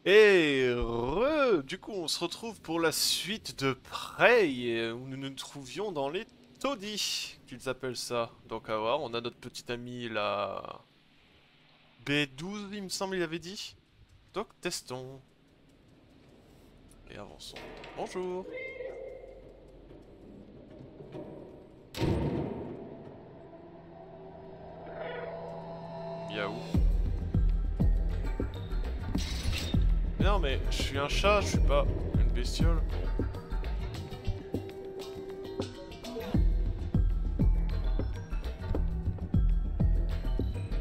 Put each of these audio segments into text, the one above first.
Du coup, on se retrouve pour la suite de Prey, où nous nous trouvions dans les taudis, qu'ils appellent ça. Donc à voir, on a notre petit ami la B12, il me semble, il avait dit. Donc testons. Et avançons. Bonjour. Miaou. Non mais, je suis un chat, je suis pas une bestiole.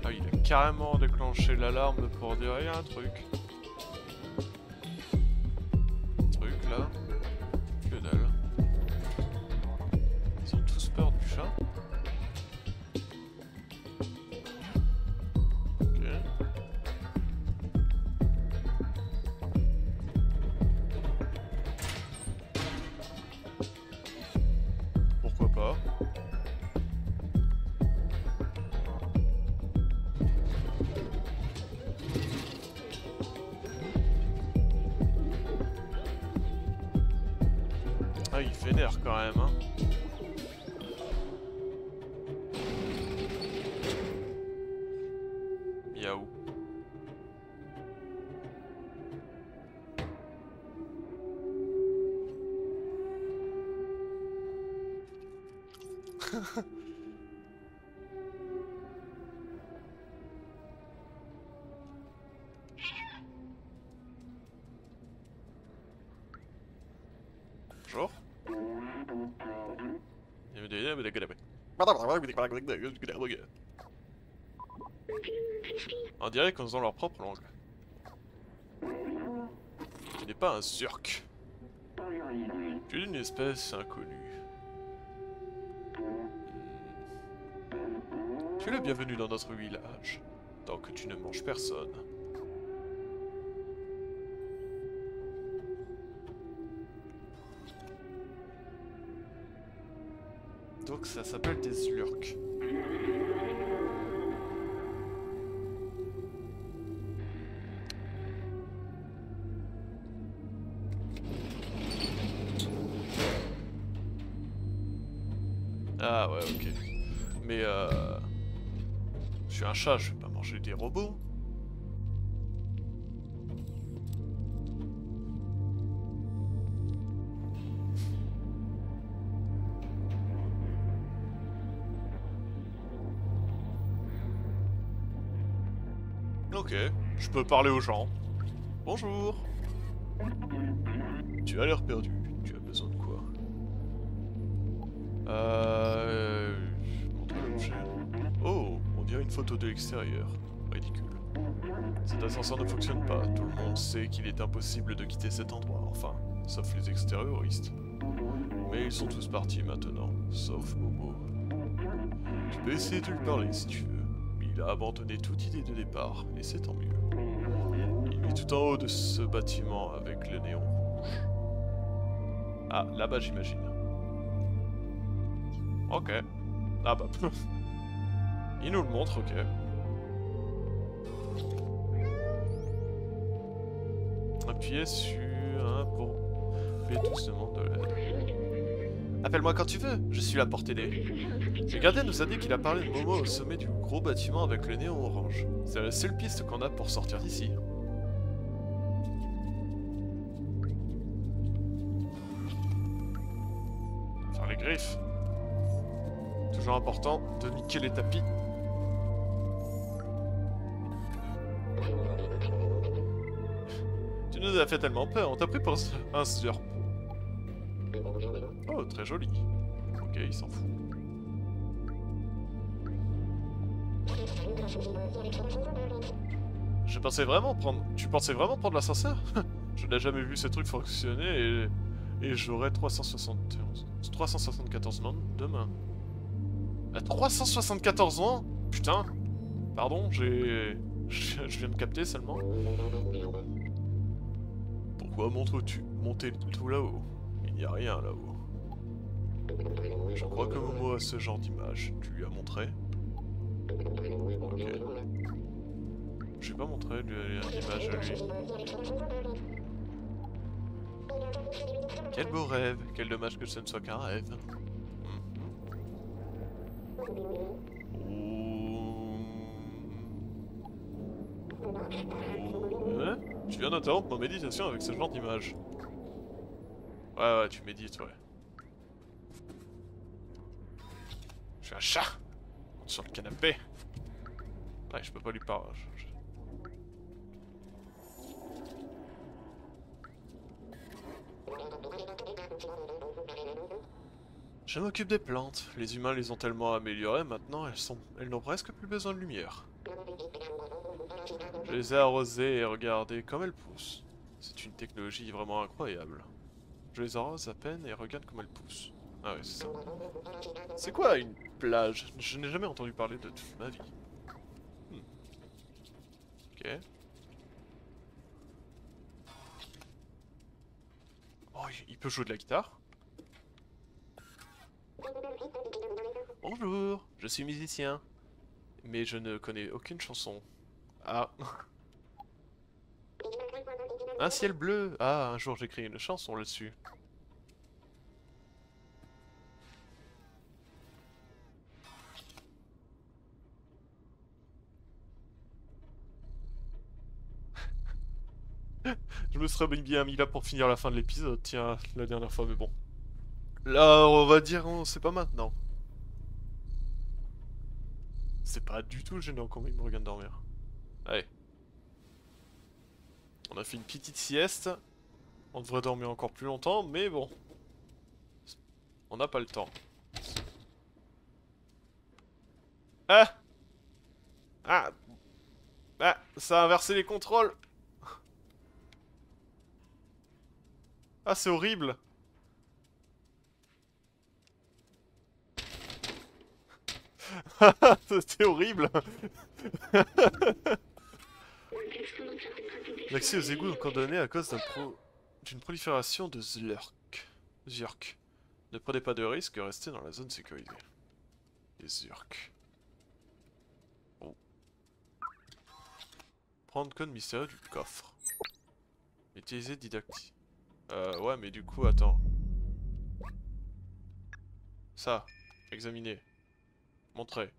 Ah, il a carrément déclenché l'alarme pour dire il y a un truc. Truc là. Que dalle. Ils ont tous peur du chat. Ok. Pourquoi pas? Ah, il vénère quand même, hein. Miaou. Bonjour. On dirait qu'ils ont leur propre langue. Tu n'es pas un Zurk. Tu es une espèce inconnue. Tu es le bienvenu dans notre village, tant que tu ne manges personne. Donc ça s'appelle des Zurks. Ah ouais, ok. Mais je suis un chat, je vais pas manger des robots. Ok, je peux parler aux gens. Bonjour. Tu as l'air perdu. Tu as besoin de quoi? Montre l'objet. Oh, on dirait une photo de l'extérieur. Ridicule. Cet ascenseur ne fonctionne pas. Tout le monde sait qu'il est impossible de quitter cet endroit. Enfin, sauf les extérioristes. Mais ils sont tous partis maintenant, sauf Momo. Tu peux essayer de lui parler si tu veux. Il a abandonné toute idée de départ, et c'est tant mieux. Il vit tout en haut de ce bâtiment avec le néon rouge. Ah, là-bas j'imagine. Ok. Ah bah... Il nous le montre, ok. Appuyez sur un pour B12 demande de l'aide. Appelle-moi quand tu veux, je suis là pour t'aider. Le gardien nous a dit qu'il a parlé de Momo au sommet du gros bâtiment avec le néon orange. C'est la seule piste qu'on a pour sortir d'ici. Faire les griffes. Toujours important de niquer les tapis. Tu nous as fait tellement peur, on t'a pris pour un surp. Oh, très joli. Ok, il s'en fout. Je pensais vraiment prendre... Tu pensais vraiment prendre l'ascenseur? Je n'ai jamais vu ces trucs fonctionner et j'aurai 374 ans demain. À 374 ans? Putain. Pardon, je viens de capter seulement. Pourquoi montres-tu monter tout là-haut? Il n'y a rien là-haut. Je crois que Momo a ce genre d'image. Tu lui as montré? Ok. Je vais pas montrer l'image à lui. Quel beau rêve. Quel dommage que ce ne soit qu'un rêve. Hein? Tu viens d'interrompre ma méditation avec ce genre d'image. Ouais, tu médites, ouais. Je suis un chat! Sur le canapé. Ouais, je peux pas lui parler. Je m'occupe des plantes. Les humains les ont tellement améliorées, maintenant elles n'ont presque plus besoin de lumière. Je les ai arrosées et regardez comme elles poussent. C'est une technologie vraiment incroyable. Je les arrose à peine et regarde comme elles poussent. Ah ouais, c'est ça. C'est quoi une plage? Je n'ai jamais entendu parler de toute ma vie. Ok. Oh, il peut jouer de la guitare? Bonjour, je suis musicien. Mais je ne connais aucune chanson. Ah. Un ciel bleu. Ah, un jour j'écris une chanson là-dessus. Je me serais bien mis là pour finir la fin de l'épisode, tiens, la dernière fois, mais bon. Là, on va dire, c'est pas maintenant. C'est pas du tout gênant quand il me regarde dormir. Allez. On a fait une petite sieste. On devrait dormir encore plus longtemps, mais bon. On n'a pas le temps. Ah! Ah! Ah! Ça a inversé les contrôles! Ah, c'est horrible! C'était horrible! L'accès aux égouts est condamné à cause d'une prolifération de Zurk. Ne prenez pas de risque, restez dans la zone sécurisée. Les Zurk. Oh. Prendre code mystérieux du coffre. Utiliser didactique. Ouais, mais du coup, attends. Ça. Examiner. Montrer.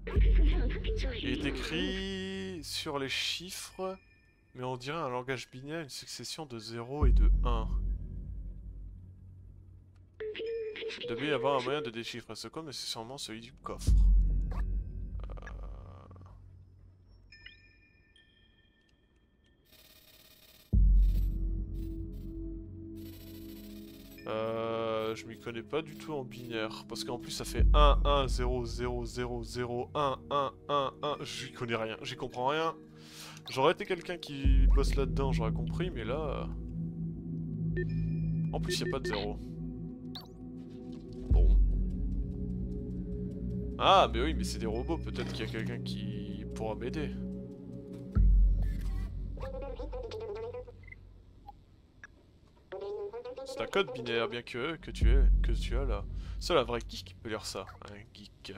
Il est écrit sur les chiffres, mais on dirait un langage binaire, une succession de 0 et de 1. Il devait y avoir un moyen de déchiffrer ce code, mais c'est sûrement celui du coffre. Je m'y connais pas du tout en binaire, parce qu'en plus ça fait 1, 1, 0, 0, 0, 0, 1, 1, 1, 1, j'y connais rien, j'y comprends rien. J'aurais été quelqu'un qui bosse là-dedans, j'aurais compris, mais là... En plus, il n'y a pas de 0. Bon. Ah, mais oui, mais c'est des robots, peut-être qu'il y a quelqu'un qui pourra m'aider. C'est un code binaire, bien que tu as là. Seul un vrai geek peut lire ça. Un geek.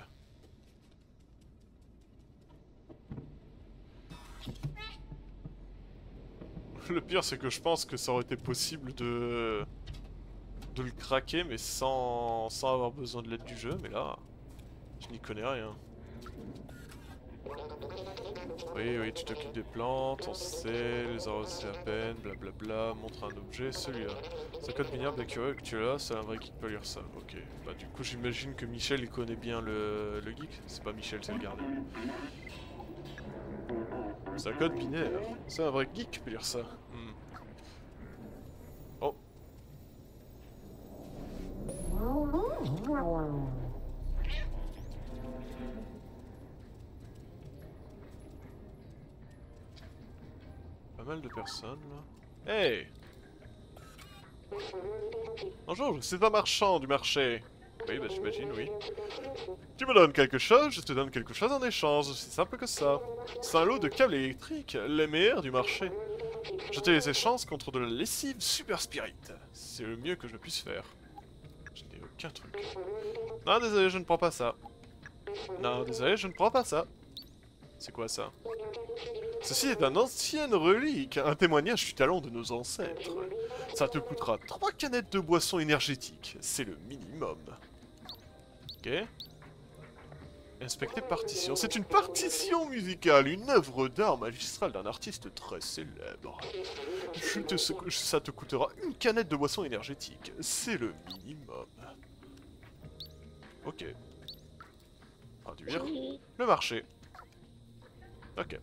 Le pire, c'est que je pense que ça aurait été possible de le craquer, mais sans avoir besoin de l'aide du jeu. Mais là, je n'y connais rien. Oui, tu t'occupes des plantes, on sait, les arroser à peine, blablabla, montre un objet, celui-là. C'est un code binaire bien curieux que tu as, c'est un vrai geek peut lire ça. Ok, bah du coup j'imagine que Michel il connaît bien le geek. C'est pas Michel, c'est le gardien. C'est un code binaire, c'est un vrai geek peut lire ça. Oh. Pas mal de personnes là. Hey! Bonjour, c'est un marchand du marché. Oui, bah j'imagine, oui. Tu me donnes quelque chose, je te donne quelque chose en échange, c'est simple que ça. C'est un lot de câbles électriques, les meilleurs du marché. Je te les échange contre de la lessive Super Spirit. C'est le mieux que je puisse faire. Je n'ai aucun truc. Non, désolé, je ne prends pas ça. Non, désolé, je ne prends pas ça. C'est quoi ça? Ceci est une ancienne relique, un témoignage du talent de nos ancêtres. Ça te coûtera 3 canettes de boissons énergétiques, c'est le minimum. Ok. Inspecter partition. C'est une partition musicale, une œuvre d'art magistrale d'un artiste très célèbre. Ça te coûtera une canette de boisson énergétique. C'est le minimum. Ok. Traduire. Le marché. Ok.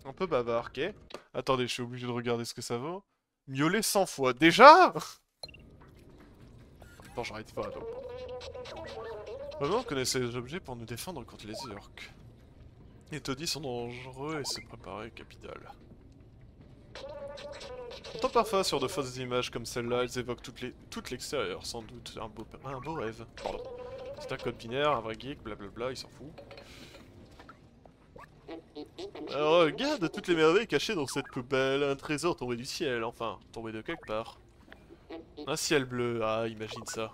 Un peu bavard, ok. Attendez, je suis obligé de regarder ce que ça vaut. Miauler 100 fois. Déjà? Non, j'arrête pas, donc. Vraiment, on connaissait les objets pour nous défendre contre les orques. Les taudis sont dangereux et se préparer capital. Pourtant parfois sur de fausses images comme celle-là, elles évoquent tout l'extérieur, sans doute un beau rêve. Pardon. C'est un code binaire, un vrai geek, blablabla, il s'en fout. Alors regarde toutes les merveilles cachées dans cette poubelle, un trésor tombé du ciel, enfin, tombé de quelque part. Un ciel bleu, ah imagine ça.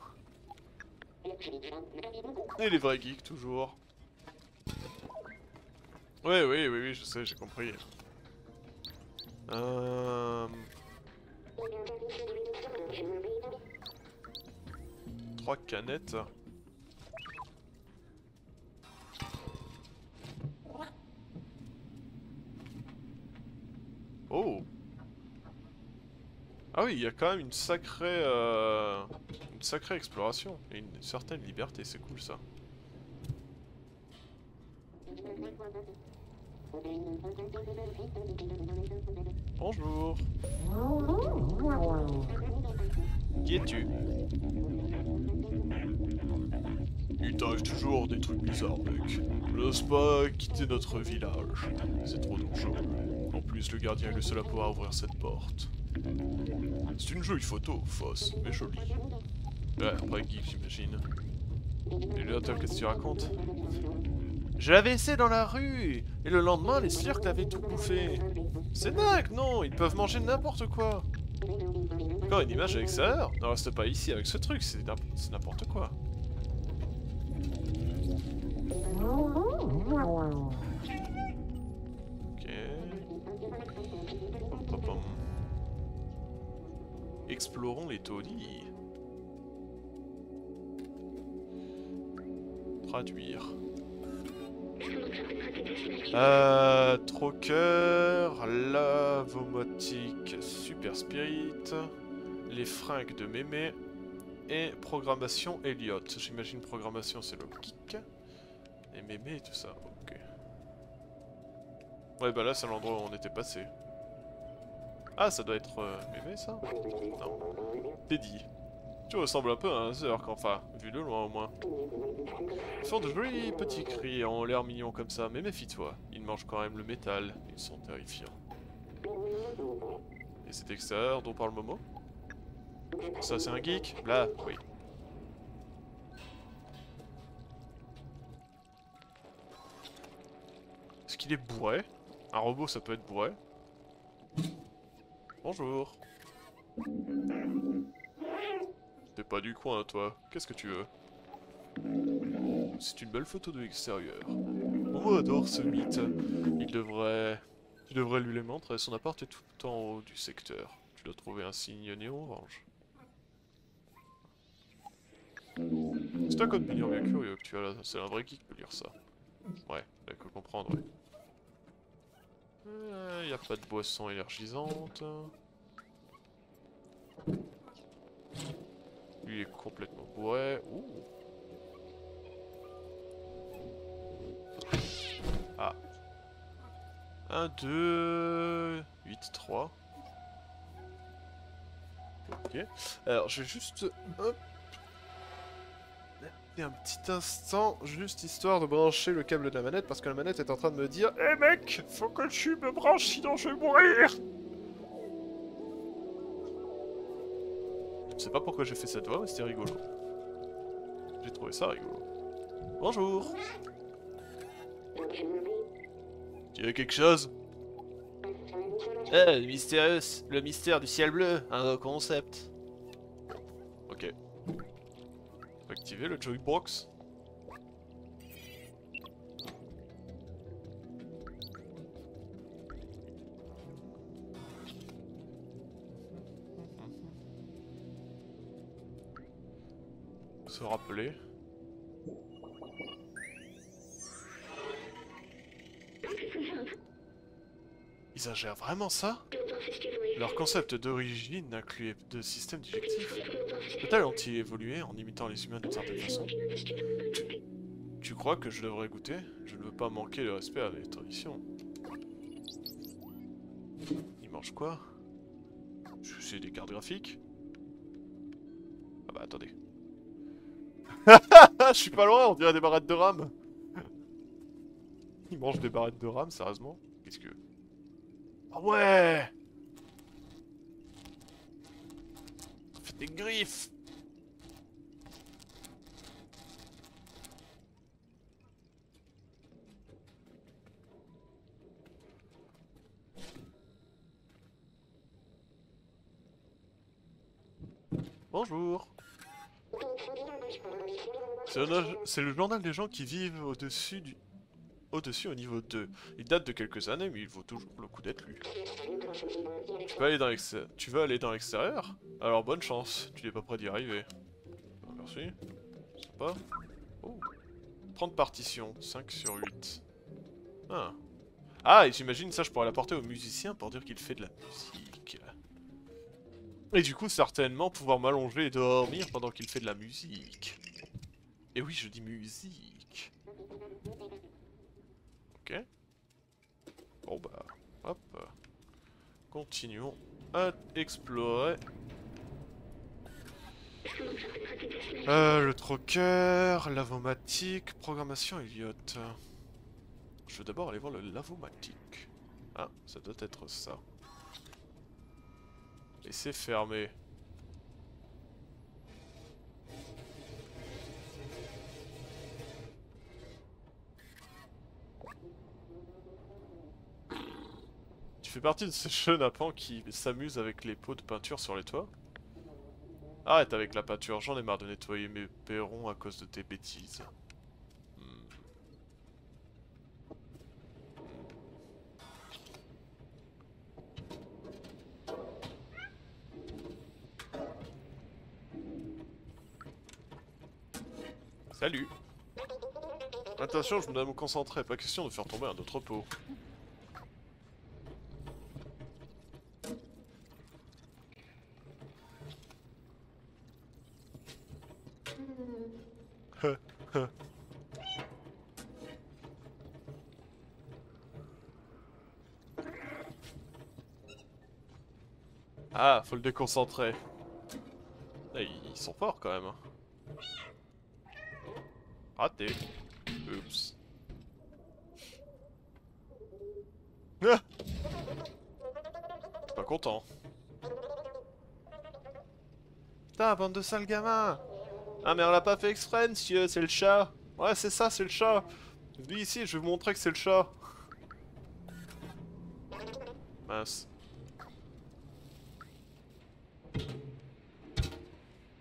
Et les vrais geeks toujours. Oui, je sais, j'ai compris. 3 canettes. Oh! Ah oui, il y a quand même une sacrée exploration et une certaine liberté, c'est cool ça. Bonjour. Qui es-tu? Il t'arrive toujours des trucs bizarres, mec. N'ose pas quitter notre village. C'est trop dangereux. En plus, le gardien est le seul à pouvoir ouvrir cette porte. C'est une jolie photo, fausse, mais jolie. Ouais, après geek, j'imagine. Et là, qu'est-ce que tu racontes? Je l'avais laissé dans la rue, et le lendemain, les slurks l'avaient tout bouffé. C'est dingue, non? Ils peuvent manger n'importe quoi. Encore une image à l'extérieur? Ne reste pas ici avec ce truc, c'est n'importe quoi. Ok. Pom, pom, pom. Explorons les taudis. Traduire. Troqueur, lavomotique, super spirit, les fringues de mémé et programmation Elliot. J'imagine programmation c'est le geek et mémé et tout ça. Ok. Ouais bah là c'est l'endroit où on était passé. Ah ça doit être mémé ça? Non. Teddy. Tu ressembles un peu à un Zerk, enfin, vu de loin au moins. Ils font de jolis petits cris, ont l'air mignons comme ça, mais méfie-toi, ils mangent quand même le métal, ils sont terrifiants. Et cet extérieur dont parle Momo? Ça c'est un geek? Là, oui. Est-ce qu'il est bourré? Un robot ça peut être bourré. Bonjour. T'es pas du coin, toi. Qu'est-ce que tu veux? C'est une belle photo de l'extérieur. Momo adore ce mythe. Tu devrais lui les montrer. Son appart est tout en haut du secteur. Tu dois trouver un signe néo-orange. C'est un code binaire bien curieux que tu as là. C'est un vrai geek qui peut lire ça. Ouais, il peut comprendre, ouais. Y a pas de boisson énergisante. Lui est complètement bourré. Ouh. Ah. 1, 2, 8, 3. Ok. Alors, je vais juste... Hop. Et un petit instant, juste histoire de brancher le câble de la manette, parce que la manette est en train de me dire « Eh mec, faut que tu me branches, sinon je vais mourir !» Je sais pas pourquoi j'ai fait cette voix, mais c'était rigolo. J'ai trouvé ça rigolo. Bonjour. Tu as quelque chose? Le mystère du ciel bleu, un concept. Ok. activer le Joybox. Se rappeler. Ils ingèrent vraiment ça? Leur concept d'origine incluait de systèmes digestitifs. Peut-être ont-ils évolué en imitant les humains d'une certaine façon? Tu crois que je devrais goûter? Je ne veux pas manquer le respect à les traditions. Ils mangent quoi? C'est des cartes graphiques? Ah bah attendez. Je suis pas loin, on dirait des barrettes de rame. Ils mangent des barrettes de rame, sérieusement? Qu'est-ce que... Ah ouais! Ça fait des griffes! Bonjour! C'est le journal des gens qui vivent au-dessus au niveau 2. Il date de quelques années, mais il vaut toujours le coup d'être lu. Tu veux aller dans l'extérieur? Alors bonne chance, tu n'es pas prêt d'y arriver. Merci. Sympa. Oh. 30 partitions, 5 sur 8. Ah. Ah, et j'imagine ça je pourrais l'apporter au musicien pour dire qu'il fait de la musique. Et du coup, certainement pouvoir m'allonger et dormir pendant qu'il fait de la musique. Et oui, je dis musique. Ok. Bon bah, hop. Continuons à explorer. Le troqueur, lavomatique, programmation Elliot. Je veux d'abord aller voir le lavomatique. Ah, ça doit être ça. Et c'est fermé. Tu fais partie de ces chenapans qui s'amusent avec les pots de peinture sur les toits? Arrête avec la peinture, j'en ai marre de nettoyer mes perrons à cause de tes bêtises. Salut. Attention, je dois me concentrer, pas question de faire tomber un autre pot. Ah, faut le déconcentrer. Ah, ils sont forts quand même. Hein. Raté. Oups. Ah, pas content. Putain, bande de sales gamins! Ah mais on l'a pas fait exprès, monsieur, c'est le chat! Ouais, c'est ça, c'est le chat! Venez ici, je vais vous montrer que c'est le chat! Mince.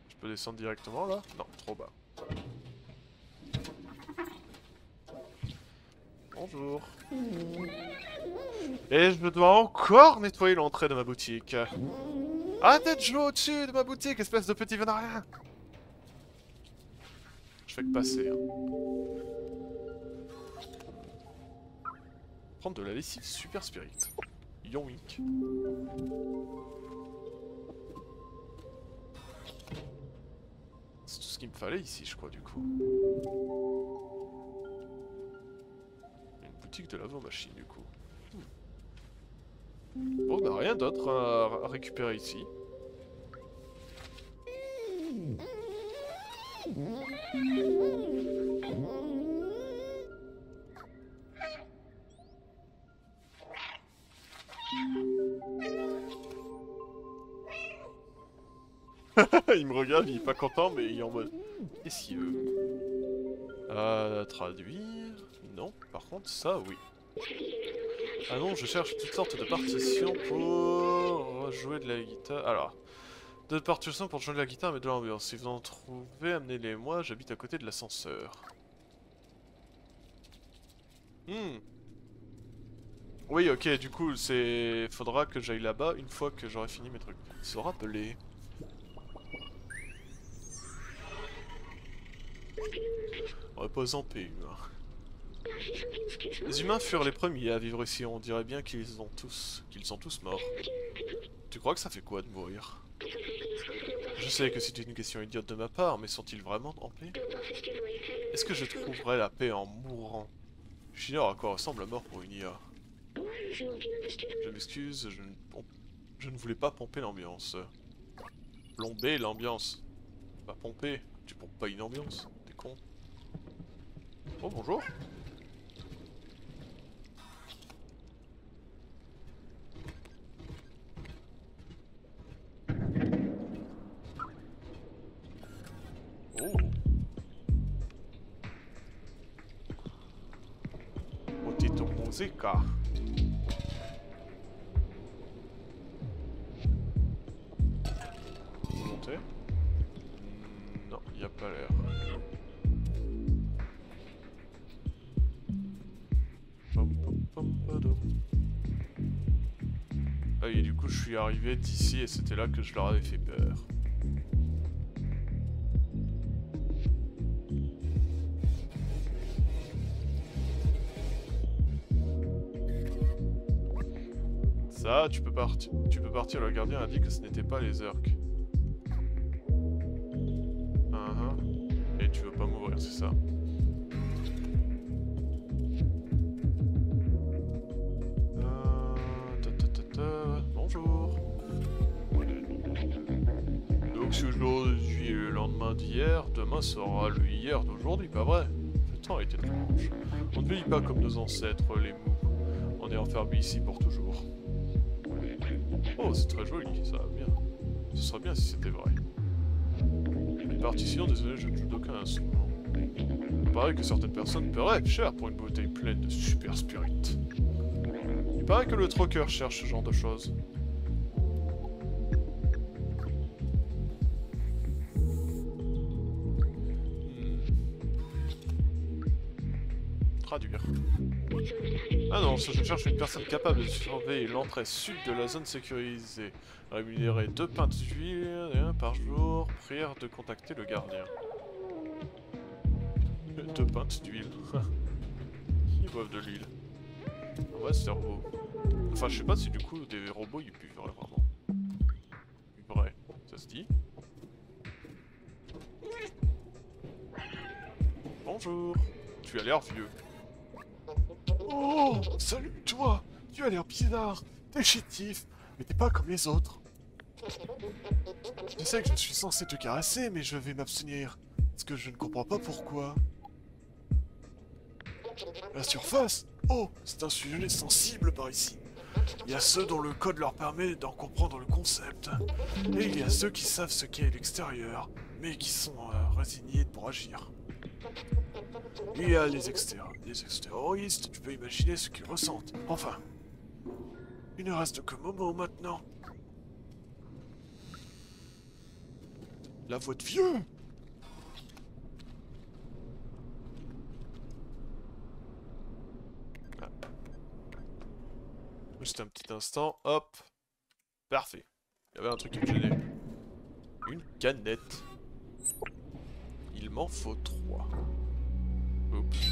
Je peux descendre directement là? Non, trop bas. Bonjour. Et je dois encore nettoyer l'entrée de ma boutique. Arrêtez de jouer au-dessus de ma boutique, espèce de petit vénarien! Je fais que passer. Hein. Prendre de la lessive super spirit. Yoink. C'est tout ce qu'il me fallait ici, je crois, du coup. Une boutique de lave-machine, du coup. Bon, bah rien d'autre à récupérer ici. Il me regarde, il est pas content, mais il est en mode... Qu'est-ce qu'il veut? Traduire... Non, par contre, ça, oui. Ah non, je cherche toutes sortes de partitions pour jouer de la guitare. Alors, De partitions pour joindre la guitare mais de l'ambiance. Si vous en trouvez, amenez-les moi, j'habite à côté de l'ascenseur. Oui, ok, du coup, faudra que j'aille là-bas une fois que j'aurai fini mes trucs. Se rappeler. Repose en paix, humain. Les humains furent les premiers à vivre ici, on dirait bien qu'ils sont tous morts. Tu crois que ça fait quoi de mourir? Je sais que c'est une question idiote de ma part, mais sont-ils vraiment en paix? Est-ce que je trouverai la paix en mourant? J'ignore à quoi ressemble la mort pour une IA. Je m'excuse, je ne voulais pas pomper l'ambiance. Plomber l'ambiance. Pas pomper, tu pompes pas une ambiance, t'es con. Oh bonjour. Oh. Potito musica. Monter? Non, y a pas l'air. Ah et du coup je suis arrivé d'ici et c'était là que je leur avais fait peur. Ça, tu peux partir, le gardien a dit que ce n'était pas les orques. Et tu veux pas m'ouvrir, c'est ça? Bonjour. Donc si aujourd'hui est le lendemain d'hier, demain sera le hier d'aujourd'hui, pas vrai? Le temps est étrange. On ne vieillit pas comme nos ancêtres, les mous. On est enfermé ici pour toujours. Oh, c'est très joli, ça va bien. Ce serait bien si c'était vrai. Les partitions, désolé, je ne joue d'aucun instrument. Il paraît que certaines personnes paieraient cher pour une bouteille pleine de super spirit. Il paraît que le troqueur cherche ce genre de choses. Traduire. Ah non, je cherche une personne capable de surveiller l'entrée sud de la zone sécurisée. Rémunérer 2 pintes d'huile par jour. Prière de contacter le gardien. 2 pintes d'huile. Qui boivent de l'huile? Ouais, c'est robot. Enfin, je sais pas si du coup des robots ils buvent vraiment. Vrai, ça se dit? Bonjour. Tu as l'air vieux. Oh, salut toi. Tu as l'air bizarre. T'es chétif, mais t'es pas comme les autres. Je sais que je suis censé te caresser, mais je vais m'abstenir. Parce que je ne comprends pas pourquoi. La surface? Oh, c'est un sujet sensible par ici. Il y a ceux dont le code leur permet d'en comprendre le concept. Et il y a ceux qui savent ce qu'est l'extérieur, mais qui sont résignés pour agir. Il y a les exterroristes, tu peux imaginer ce qu'ils ressentent. Enfin, il ne reste que Momo maintenant. La voix de vieux! Ah. Juste un petit instant, hop. Parfait. Il y avait un truc qui me gênait. Une canette. Il m'en faut 3. Oups.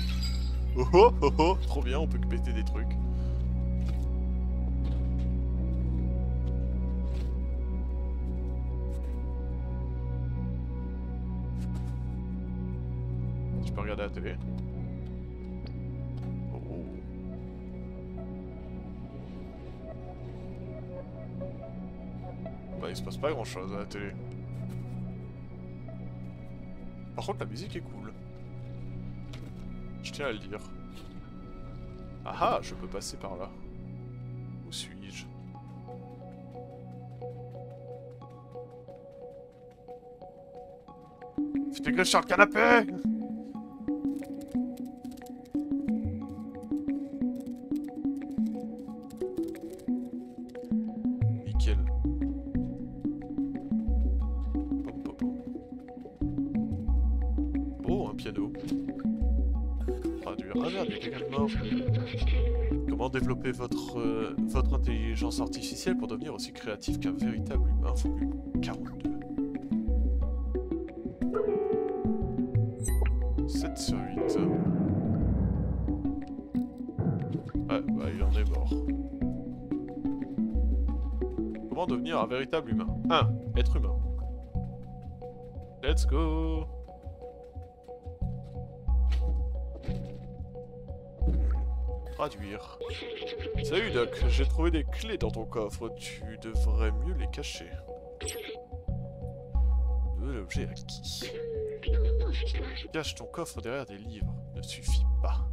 Oh oh oh oh! Trop bien, on peut péter des trucs. Je peux regarder la télé. Oh. Bah il se passe pas grand chose à la télé. Par contre la musique est cool. Je tiens à le dire. Ah ah, je peux passer par là. Où suis-je? Fais que sur le canapé! Nickel. traduire. Ah merde, il y a quelqu'un de mort. Comment développer votre intelligence artificielle pour devenir aussi créatif qu'un véritable humain? Formule 42. 7 sur 8. Ouais, bah il en est mort. Comment devenir un véritable humain? 1. Être humain. Let's go! Traduire. Salut Doc, j'ai trouvé des clés dans ton coffre. Tu devrais mieux les cacher. L'objet acquis. Cache ton coffre derrière des livres. Ne suffit pas.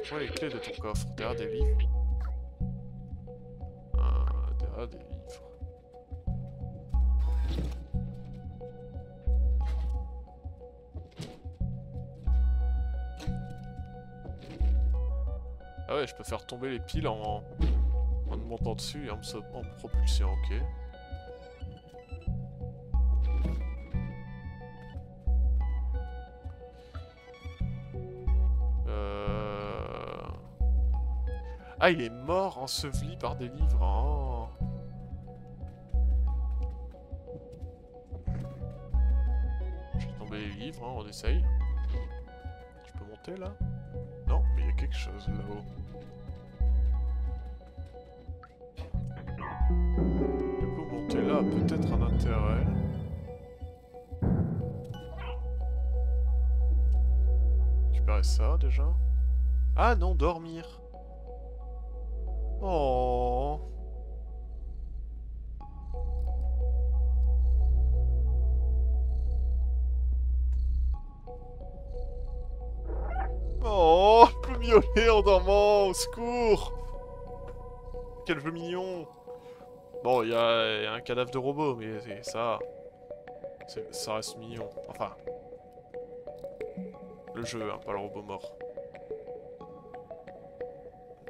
Vois les clés de ton coffre derrière des livres. Derrière des livres. Ah ouais, je peux faire tomber les piles en montant dessus et en me propulsant, ok. Ah, il est mort enseveli par des livres. Oh. Je vais tomber les livres, hein, on essaye. Je peux monter là? Non, mais il y a quelque chose là-haut. Du coup, monter là a peut-être un intérêt. Récupérer ça déjà. Ah non, dormir. Oh. Oh, je peux miauler en dormant, au secours. Quel jeu mignon. Bon, il y a un cadavre de robot, mais ça reste mignon. Enfin, le jeu, hein, pas le robot mort.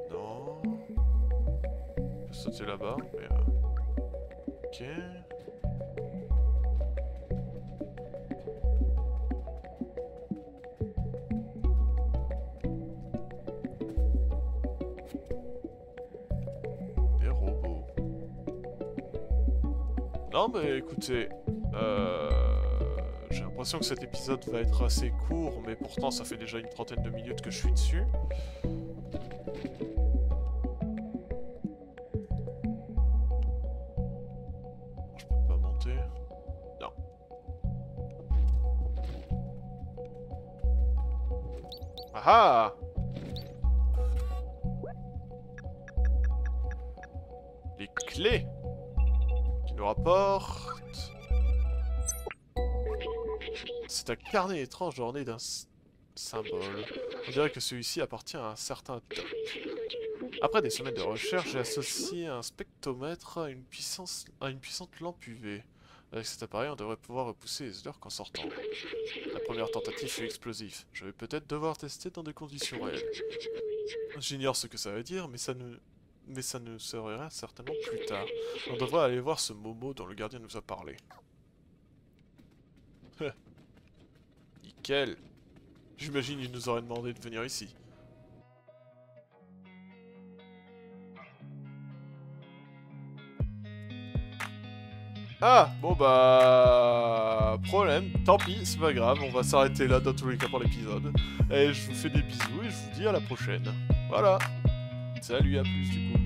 Non. Je peux sauter là-bas, mais... Ok. Des robots. Non, mais écoutez... J'ai l'impression que cet épisode va être assez court, mais pourtant ça fait déjà une trentaine de minutes que je suis dessus. Je peux pas monter. Non. Ah ah! Les clés qui nous rapportent... C'est un carnet étrange orné d'un symbole. On dirait que celui-ci appartient à un certain Doc. Après des semaines de recherche, j'ai associé un spectromètre à une puissante lampe UV. Avec cet appareil, on devrait pouvoir repousser les odeurs qu'en sortant. La première tentative fut explosive. Je vais peut-être devoir tester dans des conditions réelles. J'ignore ce que ça veut dire, mais ça ne sera certainement plus tard. On devrait aller voir ce Momo dont le gardien nous a parlé. Nickel. J'imagine qu'il nous aurait demandé de venir ici. Ah, bon bah... Problème, tant pis, c'est pas grave, on va s'arrêter là dans tous les cas pour l'épisode. Et je vous fais des bisous et je vous dis à la prochaine. Voilà. Salut, à plus du coup.